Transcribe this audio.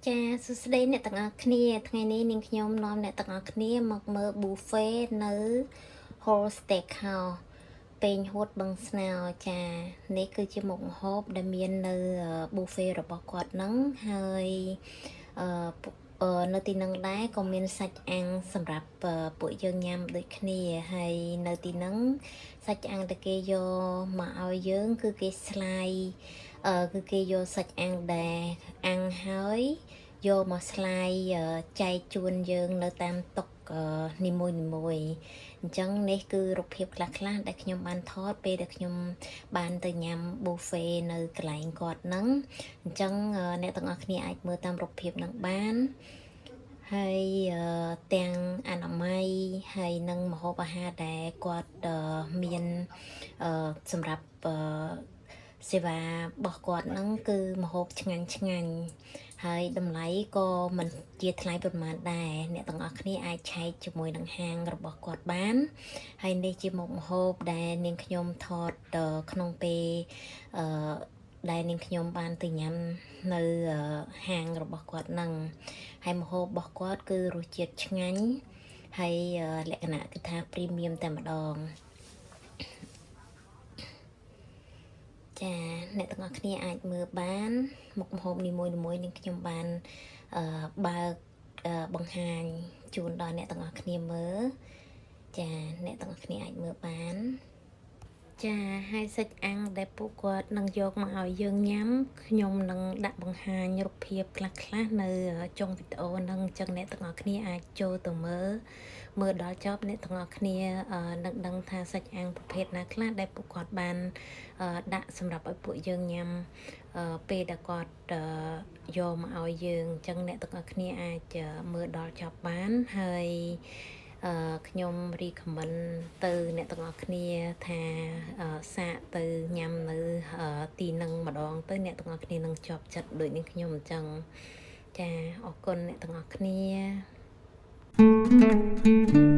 ចាសួស្តីអ្នកទាំងអស់គ្នាថ្ងៃនេះនាងខ្ញុំនាំអ្នកទាំងអស់គ្នាមកមើល buffet នៅ Hall Steakhouse ពេញហួតបឹងស្នោចានេះគឺជាមុខម្ហូបដែលមាននៅ buffet របស់គាត់ហ្នឹងហើយនៅទីហ្នឹងដែរក៏មានសាច់អាំងសម្រាប់ពួកយើងញ៉ាំដូចគ្នាហើយនៅទីហ្នឹងសាច់អាំងដែលគេយកមកឲ្យយើងគឺគេស្លាយគឺគេយកសាច់អាំងដែលអាំងហើយយកមកស្លាយចែកជូនយើងនៅតាមតុនីមួយអញ្ចឹងនេះគឺរូបភាពខ្លះៗដែលខ្ញុំបានថតពេលដែលខ្ញុំបានទៅញ៉ាំ buffet នៅកន្លែងគាត់ហ្នឹងអញ្ចឹងអ្នកទាំងអស់គ្នាអាចមើលតាមរូបភាពហ្នឹងបានហើយទាំងអនាម័យហើយនឹងម្ហូបអាហារដែលគាត់មានសម្រាប់សេវារបស់គាត់ហ្នឹងគឺម្ហូបឆ្ងាញ់ហើយតម្លៃក៏មិនជាថ្លៃប៉ុន្មានដែរអ្នកទាំងអស់គ្នាអាចឆែកជាមួយនឹងហាងរបស់គាត់បានហើយនេះជាមុខម្ហូបដែលនាងខ្ញុំថតក្នុងពេលដែលនាងខ្ញុំបានទៅញ៉ាំនៅហាងរបស់គាត់ហ្នឹងហើយម្ហូបរបស់គាត់គឺរសជាតិឆ្ងាញ់ហើយលក្ខណៈគឺថា premium តែម្ដងចាអ្នកទាំងអស់គ្នាអាចមើលបានមុខម្ហូបនីមួយៗនឹងខ្ញុំបានបើកបង្ហាញជូនដល់អ្នកទាំងអស់គ្នាមើលចាអ្នកទាំងអស់គ្នាអាចមើលបានចាហើយសាច់អាំងដែលពួកគាត់នឹងយកមកឲ្យយើងញ៉ាំខ្ញុំនឹងដាក់បង្ហាញរូបភាពខ្លះៗនៅចុងវីដេអូហ្នឹងអញ្ចឹងអ្នកទាំងអស់គ្នាអាចចូលទៅមើលដល់ចប់អ្នកទាំងអស់គ្នានឹងដឹងថាសាច់អាំងប្រភេទណាខ្លះដែលពួកគាត់បានដាក់សម្រាប់ឲ្យពួកយើងញ៉ាំពេលដែលគាត់យកមកឲ្យយើងអញ្ចឹងអ្នកទាំងអស់គ្នាអាចមើលដល់ចប់បានហើយខ្ញុំ recommend ទៅអ្នកទាំងអស់គ្នាថាសាកទៅញ៉ាំនៅទីនឹងម្ដងទៅអ្នកទាំងអស់គ្នានឹងជាប់ចិត្តដូចនេះខ្ញុំអញ្ចឹងចាអរគុណអ្នកទាំងអស់គ្នា Thank you.